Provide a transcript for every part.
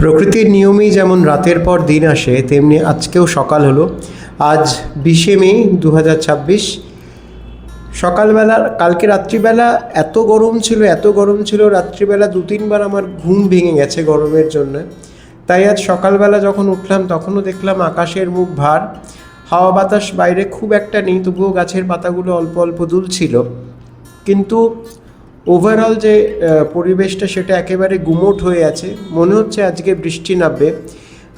প্রকৃতির নিয়মেই যেমন রাতের পর দিন আসে, তেমনি আজকেও সকাল হলো। আজ 20শে মে 2026। সকালবেলা, কালকে রাত্রিবেলা এত গরম ছিল রাত্রিবেলা 2-3 বার আমার ঘুম ভেঙে গেছে গরমের জন্য। তাই আজ সকালবেলা যখন উঠলাম তখনও দেখলাম আকাশের মুখ ভার। হাওয়া বাতাস বাইরে খুব একটা নেই, তবুও গাছের পাতাগুলো অল্প অল্প দুলছিল। কিন্তু ওভারঅল যে পরিবেশটা, সেটা একেবারে গুমোট হয়ে আছে। মনে হচ্ছে আজকে বৃষ্টি নামবে।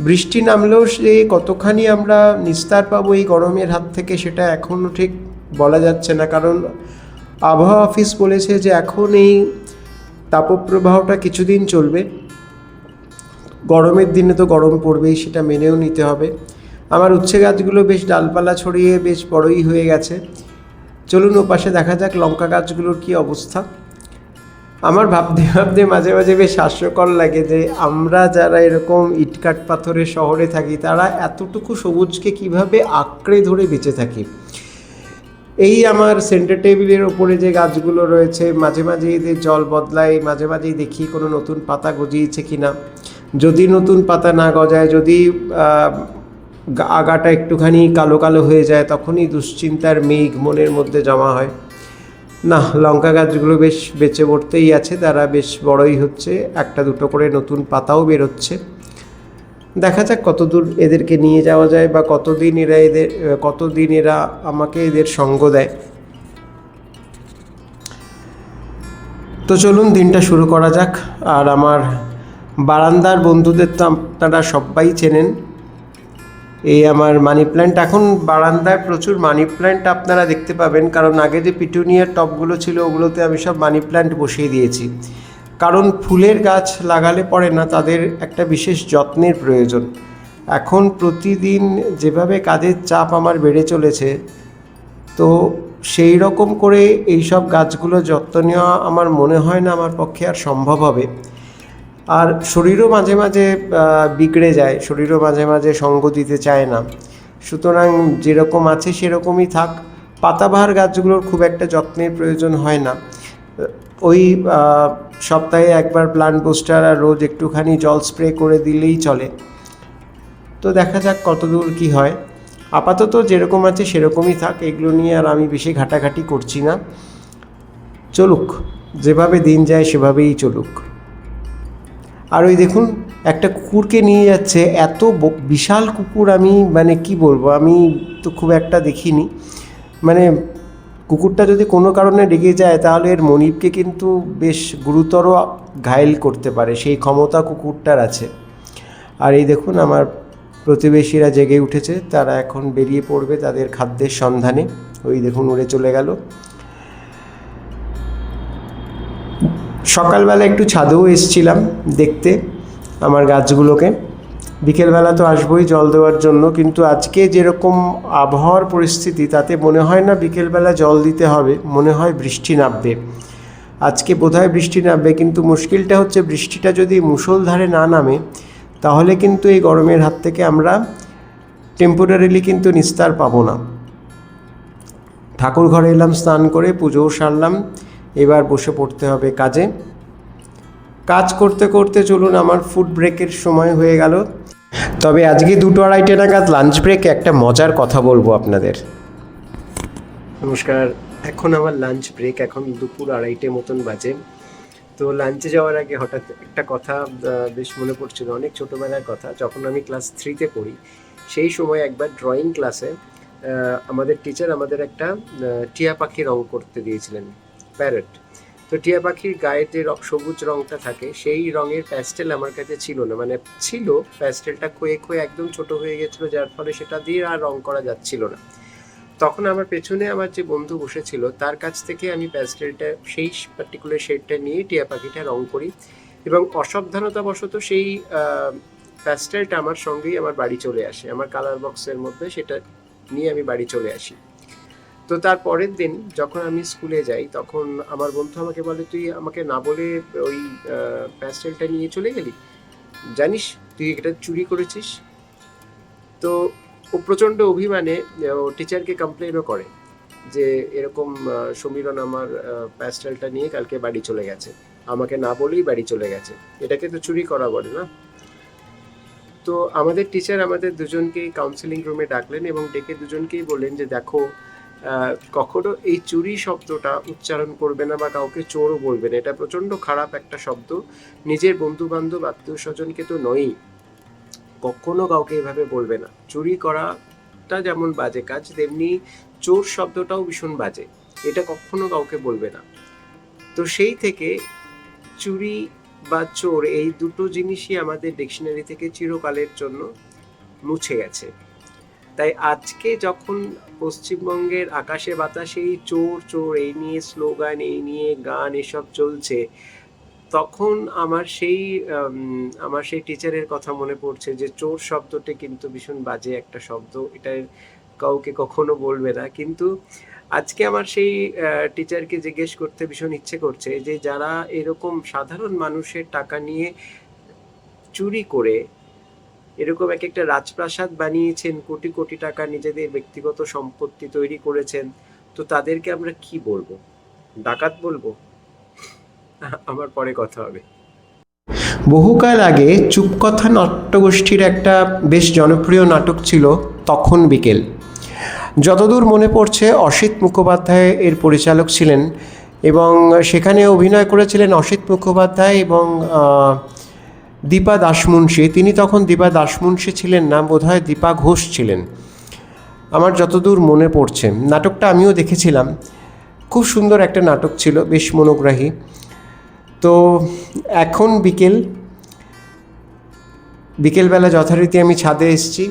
বৃষ্টি নামলেও সে কতখানি আমরা নিস্তার পাবো এই গরমের হাত থেকে, সেটা এখনও ঠিক বলা যাচ্ছে না। কারণ আবহাওয়া অফিস বলেছে যে এখন এই তাপপ্রবাহটা কিছুদিন চলবে। গরমের দিনে তো গরম পড়বেই, সেটা মেনেও নিতে হবে। আমার উচ্ছে গাছগুলো বেশ ডালপালা ছড়িয়ে বেশ বড়ই হয়ে গেছে। চলুন ওপাশে দেখা যাক লঙ্কা গাছগুলোর কী অবস্থা। আমার ভাবতে ভাবতে মাঝে মাঝে বেশ হাস্যকর লাগে যে আমরা যারা এরকম ইটকাট পাথরের শহরে থাকি, তারা এতটুকু সবুজকে কিভাবে আঁকড়ে ধরে বেঁচে থাকি। এই আমার সেন্টার টেবিলের ওপরে যে গাছগুলো রয়েছে, মাঝে মাঝে এদের জল বদলায়, মাঝে মাঝেই দেখি কোনো নতুন পাতা গজিয়েছে কিনা। যদি নতুন পাতা না গজায়, যদি আগাটা একটুখানি কালো কালো হয়ে যায়, তখনই দুশ্চিন্তার মেঘ মনের মধ্যে জমা হয়। না, লঙ্কা গাছগুলো বেশ বেঁচে পড়তেই আছে, তারা বেশ বড়ই হচ্ছে, একটা দুটো করে নতুন পাতাও বেরোচ্ছে। দেখা যাক কতদূর এদেরকে নিয়ে যাওয়া যায়, বা কতদিন এরা আমাকে এদের সঙ্গ দেয়। তো চলুন দিনটা শুরু করা যাক। আর আমার বারান্দার বন্ধুদের তো আপনারা সবাই চেনেন। এই আমার মানি প্ল্যান্ট, এখন বারান্দায় প্রচুর মানি প্ল্যান্ট আপনারা দেখতে পাবেন, কারণ আগে যে পিটুনিয়ার টবগুলো ছিল ওগুলোতে আমি সব মানি প্ল্যান্ট বসিয়ে দিয়েছি। কারণ ফুলের গাছ লাগালে পরে না, তাদের একটা বিশেষ যত্নের প্রয়োজন। এখন প্রতিদিন যেভাবে কাজের চাপ আমার বেড়ে চলেছে, তো সেই রকম করে এইসব গাছগুলো যত্ন নেওয়া আমার মনে হয় না আমার পক্ষে আর সম্ভব হবে। আর শরীরও মাঝে মাঝে বিগড়ে যায়, শরীরও মাঝে মাঝে সঙ্গ দিতে চায় না। সুতরাং যেরকম আছে সেরকমই থাক। পাতাবাহার গাছগুলোর খুব একটা যত্নের প্রয়োজন হয় না। ওই সপ্তাহে একবার প্লান্ট বুস্টার আর রোজ একটুখানি জল স্প্রে করে দিলেই চলে। তো দেখা যাক কতদূর কী হয়। আপাতত যেরকম আছে সেরকমই থাক, এগুলো নিয়ে আর আমি বেশি ঘাটাঘাটি করছি না। চলুক, যেভাবে দিন যায় সেভাবেই চলুক। আর ওই দেখুন, একটা কুকুরকে নিয়ে যাচ্ছে, এত বিশাল কুকুর, আমি মানে কি বলবো, আমি তো খুব একটা দেখিনি। মানে কুকুরটা যদি কোনো কারণে রেগে যায়, তাহলে এর মনিবকে কিন্তু বেশ গুরুতর ঘায়েল করতে পারে, সেই ক্ষমতা কুকুরটার আছে। আর এই দেখুন আমার প্রতিবেশীরা জেগে উঠেছে, তারা এখন বেরিয়ে পড়বে তাদের খাদ্যের সন্ধানে। ওই দেখুন উড়ে চলে গেল। সকালবেলা একটু ছাদেও এসেছিলাম দেখতে আমার গাছগুলোকে। বিকেলবেলা তো আসবোই জল দেওয়ার জন্য, কিন্তু আজকে যেরকম আবহাওয়ার পরিস্থিতি, তাতে মনে হয় না বিকেলবেলা জল দিতে হবে, মনে হয় বৃষ্টি নামবে। আজকে বোধহয় বৃষ্টি নামবে, কিন্তু মুশকিলটা হচ্ছে বৃষ্টিটা যদি মুষলধারে না নামে, তাহলে কিন্তু এই গরমের হাত থেকে আমরা টেম্পোরারিলি কিন্তু নিস্তার পাবো না। ঠাকুর ঘরে এলাম, স্নান করে পুজোও সারলাম, এবার বসে পড়তে হবে কাজে। কাজ করতে করতে চলুন আমার ফুড ব্রেকের সময় হয়ে গেল। তবে আজকে 2-2:30 নাগাদ লাঞ্চ ব্রেকে একটা মজার কথা বলবো আপনাদের। নমস্কার, এখন আমার লাঞ্চ ব্রেক, এখন দুপুর 2:30 মতন বাজে। তো লাঞ্চে যাওয়ার আগে হঠাৎ একটা কথা বেশ মনে পড়ছিল, অনেক ছোটোবেলার কথা। যখন আমি ক্লাস 3-তে পড়ি, সেই সময় একবার ড্রয়িং ক্লাসে আমাদের টিচার আমাদের একটা টিয়া পাখি রং করতে দিয়েছিলেন, প্যারট। তো টিয়া পাখির গায়ে যে সবুজ রঙটা থাকে, সেই রঙের প্যাস্টেল আমার কাছে ছিল না, মানে ছিল, প্যাস্টেলটা ক্ষয়ে ক্ষয়ে একদম ছোট হয়ে গেছিলো, যার ফলে সেটা দিয়ে আর রং করা যাচ্ছিল না। তখন আমার পেছনে আমার যে বন্ধু বসেছিল, তার কাছ থেকে আমি প্যাস্টেলটা, সেই পার্টিকুলার শেডটা নিয়ে টিয়া পাখিটা রং করি, এবং অসাবধানতাবশত সেই প্যাস্টেলটা আমার সঙ্গেই আমার বাড়ি চলে আসে, আমার কালার বক্সের মধ্যে সেটা নিয়ে আমি বাড়ি চলে আসি। তো তার পরের দিন যখন আমি স্কুলে যাই, তখন আমার বন্ধু আমাকে বলে, তুই আমাকে না বলে ওই প্যাস্টেলটা নিয়ে চলে গেলি, জানিস তুই এটা চুরি করেছিস। তো ও প্রচণ্ড অভিমানে ও টিচারকে কমপ্লেনও করে যে এরকম সমীরণ আমার প্যাস্টেলটা নিয়ে কালকে বাড়ি চলে গেছে, আমাকে না বলেই বাড়ি চলে গেছে, এটাকে তো চুরি করা বলে না। তো আমাদের টিচার আমাদের দুজনকেই কাউন্সেলিং রুমে ডাকলেন এবং ডেকে দুজনকেই বললেন যে দেখো, কখনো এই চুরি শব্দটা উচ্চারণ করবে না বা কাউকে চোরও বলবে না, এটা প্রচণ্ড খারাপ একটা শব্দ। নিজের বন্ধু বান্ধব আত্মীয় স্বজনকে তো নয়ই, কখনো কাউকে এভাবে বলবে না। চুরি করাটা যেমন বাজে কাজ, তেমনি চোর শব্দটাও ভীষণ বাজে, এটা কখনো কাউকে বলবে না। তো সেই থেকে চুরি বা চোর এই দুটো জিনিসই আমাদের ডিকশনারি থেকে চিরকালের জন্য মুছে গেছে। তাই আজকে যখন পশ্চিমবঙ্গের আকাশে বাতাসে এই চোর চোর এই নিয়ে স্লোগান, এই নিয়ে গান এসব চলছে, তখন আমার সেই টিচারের কথা মনে পড়ছে যে চোর শব্দটি কিন্তু ভীষণ বাজে একটা শব্দ, এটা কাউকে কখনো বলবে না। কিন্তু আজকে আমার সেই টিচারকে জিজ্ঞেস করতে ভীষণ ইচ্ছে করছে যে যারা এরকম সাধারণ মানুষের টাকা নিয়ে চুরি করে এরকম একটা রাজপ্রাসাদ বানিয়েছেন, কোটি কোটি টাকা নিজেদের ব্যক্তিগত সম্পত্তি তৈরি করেছেন, তো তাদেরকে আমরা কি বলবো? ডাকাত বলবো? আমার পরে কথা হবে। বহুকাল আগে চুপকথা নাট্যগোষ্ঠীর একটা বেশ জনপ্রিয় নাটক ছিল তখন বিকেল। যতদূর মনে পড়ছে অসিত মুখোপাধ্যায় এর পরিচালক ছিলেন এবং সেখানে অভিনয় করেছিলেন অসিত মুখোপাধ্যায় এবং দীপা দাসমুন্সী। তিনি তখন দীপা দাসমুন্সী ছিলেন না, বোধহয় দীপা ঘোষ ছিলেন, আমার যতদূর মনে পড়ছে। নাটকটা আমিও দেখেছিলাম, খুব সুন্দর একটা নাটক ছিল, বেশ মনোগ্রাহী। তো এখন বিকেলবেলা যথারীতি আমি ছাদে এসেছি।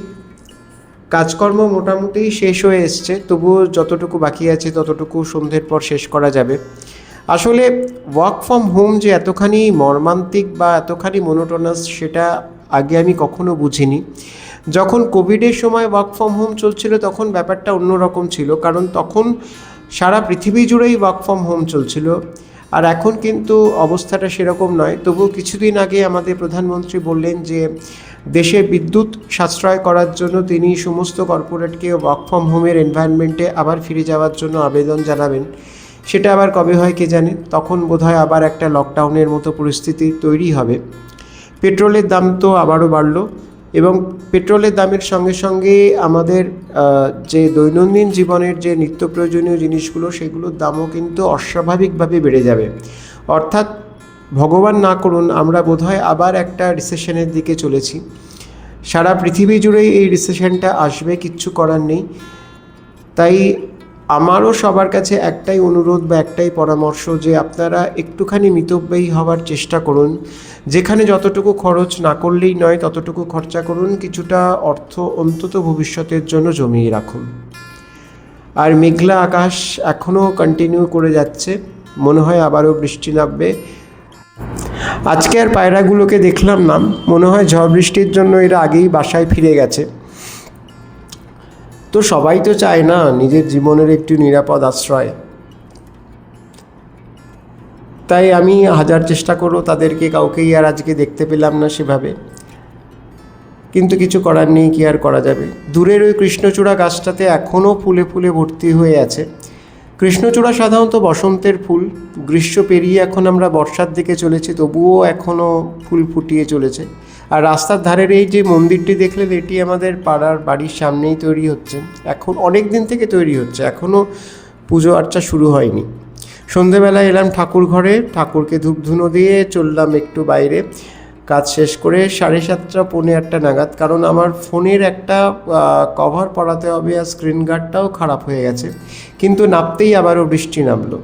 কাজকর্ম মোটামুটি শেষ হয়ে এসছে, তবুও যতটুকু বাকি আছে ততটুকু সন্ধ্যের পর শেষ করা যাবে। আসলে ওয়ার্ক ফ্রম হোম যে এতখানি মর্মান্তিক বা এতখানি মোনোটোনাস, সেটা আগে আমি কখনো বুঝিনি। যখন কোভিডের সময় ওয়ার্ক ফ্রম হোম চলছিল তখন ব্যাপারটা অন্যরকম ছিল, কারণ তখন সারা পৃথিবী জুড়েই ওয়ার্ক ফ্রম হোম চলছিল। আর এখন কিন্তু অবস্থাটা সেরকম নয়। তবুও কিছুদিন আগে আমাদের প্রধানমন্ত্রী বললেন যে দেশে বিদ্যুৎ সাশ্রয় করার জন্য তিনি সমস্ত কর্পোরেটকে ওয়ার্ক ফ্রম হোমের এনভায়রনমেন্টে আবার ফিরে যাওয়ার জন্য আবেদন জানাবেন। সেটা আবার কবে হয় কে জানে, তখন বোধহয় আবার একটা লকডাউনের মতো পরিস্থিতি তৈরি হবে। পেট্রোলের দাম তো আবারও বাড়লো এবং পেট্রোলের দামের সঙ্গে সঙ্গে আমাদের যে দৈনন্দিন জীবনের যে নিত্য প্রয়োজনীয় জিনিসগুলো, সেগুলোর দামও কিন্তু অস্বাভাবিকভাবে বেড়ে যাবে। অর্থাৎ ভগবান না করুন, আমরা বোধহয় আবার একটা রিসেশনের দিকে চলেছি। সারা পৃথিবী জুড়েই এই রিসেশনটা আসবে, কিচ্ছু করার নেই। তাই আমারও সবার কাছে একটাই অনুরোধ বা একটাই পরামর্শ যে আপনারা একটুখানি মিতব্যয়ী হওয়ার চেষ্টা করুন। যেখানে যতটুকু খরচ না করলেই নয় ততটুকু খরচা করুন, কিছুটা অর্থ অন্তত ভবিষ্যতের জন্য জমিয়ে রাখুন। আর মেঘলা আকাশ এখনও কন্টিনিউ করে যাচ্ছে, মনে হয় আবারও বৃষ্টি নামবে। আজকে আর পায়রাগুলোকে দেখলাম না, মনে হয় ঝড় বৃষ্টির জন্য এরা আগেই বাসায় ফিরে গেছে। তো সবাই তো চায় না নিজের জীবনের একটু নিরাপদ আশ্রয়, তাই আমি হাজার চেষ্টা করো তাদেরকে কাউকেই আর আজকে দেখতে পেলাম না সেভাবে, কিন্তু কিছু করার নেই, কি আর করা যাবে। দূরের ওই কৃষ্ণচূড়া গাছটাতে এখনও ফুলে ফুলে ভর্তি হয়ে আছে। কৃষ্ণচূড়া সাধারণত বসন্তের ফুল, গ্রীষ্ম পেরিয়ে এখন আমরা বর্ষার দিকে চলেছি, তবুও এখনও ফুল ফুটিয়ে চলেছে। আর রাস্তার ধারের এই যে মন্দিরটি দেখলেন, এটি আমাদের পাড়ার বাড়ির সামনেই তৈরি হচ্ছে, এখন অনেক দিন থেকে তৈরি হচ্ছে, এখনও পুজো আর্চা শুরু হয়নি। সন্ধেবেলায় এলাম ঠাকুর ঘরে, ঠাকুরকে ধূপধুনো দিয়ে চললাম একটু বাইরে, কাজ শেষ করে 7:30 পৌনে 8 নাগাদ, কারণ আমার ফোনের একটা কভার পরাতে হবে আর স্ক্রিন গার্ডটাও খারাপ হয়ে গেছে। কিন্তু নামতেই আবারও বৃষ্টি নামলো,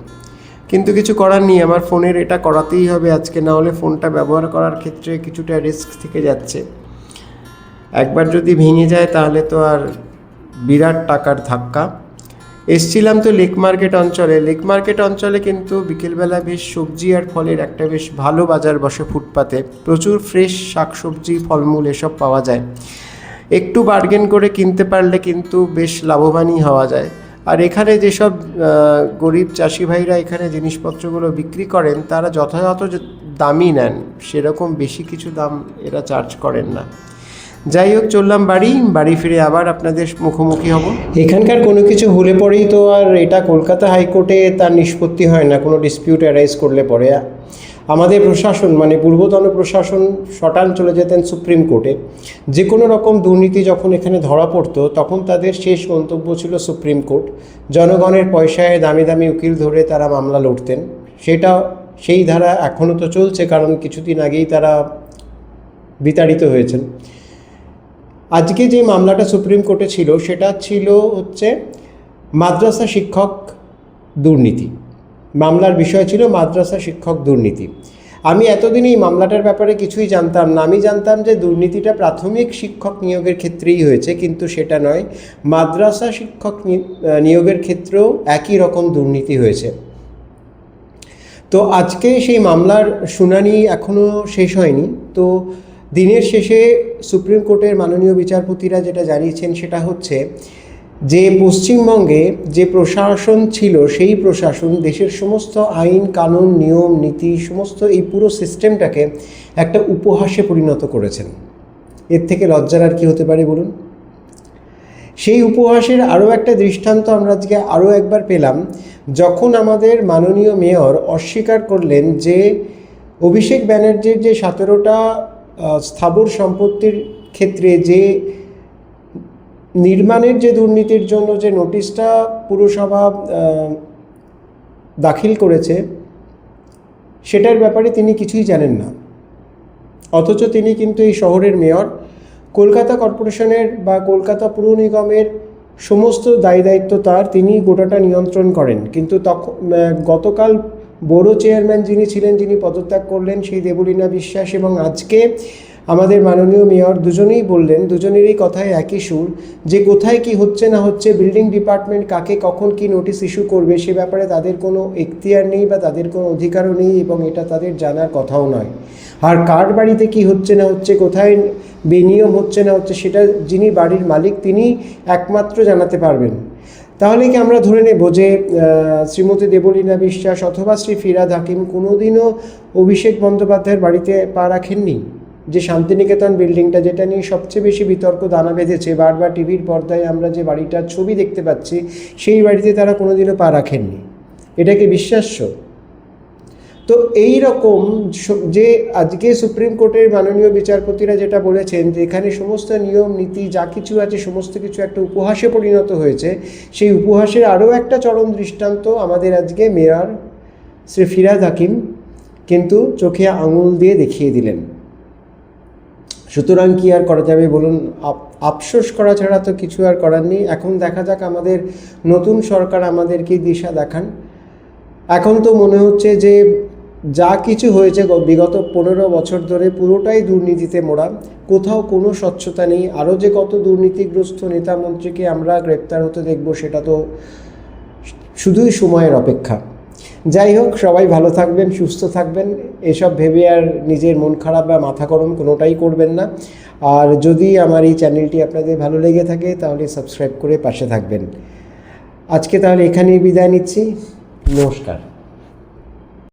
কিন্তু কিছু করার নেই, আমার ফোনের এটা করাতেই হবে আজকে, না হলে ফোনটা ব্যবহার করার ক্ষেত্রে কিছুটা রিস্ক থেকে যাচ্ছে। একবার যদি ভেঙে যায় তাহলে তো আর বিরাট টাকার ধাক্কা। এসছিলাম তো লেক মার্কেট অঞ্চলে কিন্তু বিকেলবেলা বেশ সবজি আর ফলের একটা বেশ ভালো বাজার বসে ফুটপাতে, প্রচুর ফ্রেশ শাকসবজি ফলমূল এসব পাওয়া যায়। একটু বার্গেন করে কিনতে পারলে কিন্তু বেশ লাভবানই হওয়া যায়। আর এখানে যেসব গরিব চাষি ভাইরা এখানে জিনিসপত্রগুলো বিক্রি করেন, তারা যথাযথ দামই নেন, সেরকম বেশি কিছু দাম এরা চার্জ করেন না। যাই হোক, চললাম বাড়ি ফিরে আবার আপনাদের মুখোমুখি হব। এখানকার কোনো কিছু হলে পরেই তো আর এটা কলকাতা হাইকোর্টে তার নিষ্পত্তি হয় না, কোনো ডিসপিউট অ্যারাইজ করলে পরে। আমাদের প্রশাসন মানে পূর্বতন প্রশাসন শটান চলে যেতেন সুপ্রিম কোর্টে। যে কোনো রকম দুর্নীতি যখন এখানে ধরা পড়তো তখন তাদের শেষ গন্তব্য ছিল সুপ্রিম কোর্ট। জনগণের পয়সায় দামি দামি উকিল ধরে তারা মামলা লড়তেন। সেই ধারা এখনও তো চলছে, কারণ কিছুদিন আগেই তারা বিতাড়িত হয়েছেন। আজকে যে মামলাটা সুপ্রিম কোর্টে ছিল সেটা ছিল হচ্ছে মাদ্রাসা শিক্ষক দুর্নীতি। মামলার বিষয় ছিল মাদ্রাসা শিক্ষক দুর্নীতি। আমি এতদিন এই মামলাটার ব্যাপারে কিছুই জানতাম না। আমি জানতাম যে দুর্নীতিটা প্রাথমিক শিক্ষক নিয়োগের ক্ষেত্রেই হয়েছে, কিন্তু সেটা নয়, মাদ্রাসা শিক্ষক নিয়োগের ক্ষেত্রেও একই রকম দুর্নীতি হয়েছে। তো আজকে সেই মামলার শুনানি এখনও শেষ হয়নি। তো দিনের শেষে সুপ্রিম কোর্টের মাননীয় বিচারপতিরা যেটা জানিয়েছেন সেটা হচ্ছে যে পশ্চিমবঙ্গে যে প্রশাসন ছিল সেই প্রশাসন দেশের সমস্ত আইন কানুন নিয়ম নীতি সমস্ত এই পুরো সিস্টেমটাকে একটা উপহাসে পরিণত করেছেন। এর থেকে লজ্জার আর কি হতে পারে বলুন? সেই উপহাসের আরও একটা দৃষ্টান্ত আমরা আজকে আরও একবার পেলাম, যখন আমাদের মাননীয় মেয়র অস্বীকার করলেন যে অভিষেক ব্যানার্জির যে 17টা স্থাবর সম্পত্তির ক্ষেত্রে যে নির্মাণের যে দুর্নীতির জন্য যে নোটিশটা পুরসভা দাখিল করেছে সেটার ব্যাপারে তিনি কিছুই জানেন না। অথচ তিনি কিন্তু এই শহরের মেয়র, কলকাতা কর্পোরেশনের বা কলকাতা পুর নিগমের সমস্ত দায় দায়িত্ব তার, তিনি গোটাটা নিয়ন্ত্রণ করেন। কিন্তু গতকাল বড় চেয়ারম্যান যিনি ছিলেন, যিনি পদত্যাগ করলেন, সেই দেবলীনা বিশ্বাস এবং আজকে আমাদের মাননীয় মেয়র দুজনেই বললেন, দুজনেরই কথায় একই সুর, যে কোথায় কি হচ্ছে না হচ্ছে, বিল্ডিং ডিপার্টমেন্ট কাকে কখন কি নোটিশ ইস্যু করবে সে ব্যাপারে তাদের কোনো এখতিয়ার নেই বা তাদের কোনো অধিকারও নেই, এবং এটা তাদের জানার কথাও নয়। আর কার বাড়িতে কি হচ্ছে না হচ্ছে, কোথায় বেনিয়ম হচ্ছে না হচ্ছে, সেটা যিনি বাড়ির মালিক তিনি একমাত্র জানাতে পারবেন। তাহলে কি আমরা ধরে নেব যে শ্রীমতী দেবলীনা বিশ্বাস অথবা শ্রী ফিরহাদ হাকিম কোনোদিনও অভিষেক বন্দ্যোপাধ্যায়ের বাড়িতে পা রাখেননি? যে শান্তিনিকেতন বিল্ডিংটা, যেটা নিয়ে সবচেয়ে বেশি বিতর্ক দানা বেঁধেছে, বারবার টিভির পর্দায় আমরা যে বাড়িটার ছবি দেখতে পাচ্ছি, সেই বাড়িতে তারা কোনোদিনও পা রাখেননি। এটা কি বিশ্বাস্য? তো এই রকম যে আজকে সুপ্রিম কোর্টের মাননীয় বিচারপতিরা যেটা বলেছেন যে এখানে সমস্ত নিয়ম নীতি যা কিছু আছে সমস্ত কিছু একটা উপহাসে পরিণত হয়েছে, সেই উপহাসের আরও একটা চরম দৃষ্টান্ত আমাদের আজকে মেয়র শ্রী ফিরহাদ হাকিম কিন্তু চোখে আঙুল দিয়ে দেখিয়ে দিলেন। সুতরাং কি আর করা যাবে বলুন? আফসোস করা ছাড়া তো কিছু আর করার নেই। এখন দেখা যাক আমাদের নতুন সরকার আমাদেরকে দিশা দেখান। এখন তো মনে হচ্ছে যে যা কিছু হয়েছে বিগত 15 বছর ধরে পুরোটাই দুর্নীতিতে মোড়া, কোথাও কোনো স্বচ্ছতা নেই। আরও যে কত দুর্নীতিগ্রস্ত নেতা মন্ত্রীকে আমরা গ্রেপ্তার হতে দেখব সেটা তো শুধুই সময়ের অপেক্ষা। যাই হোক, সবাই ভালো থাকবেন, সুস্থ থাকবেন। এসব ভেবে আর নিজের মন খারাপ বা মাথা গরম কোনোটাই করবেন না। আর যদি আমার এই চ্যানেলটি আপনাদের ভালো লেগে থাকে তাহলে সাবস্ক্রাইব করে পাশে থাকবেন। আজকে তাহলে এখানেই বিদায় নিচ্ছি। নমস্কার।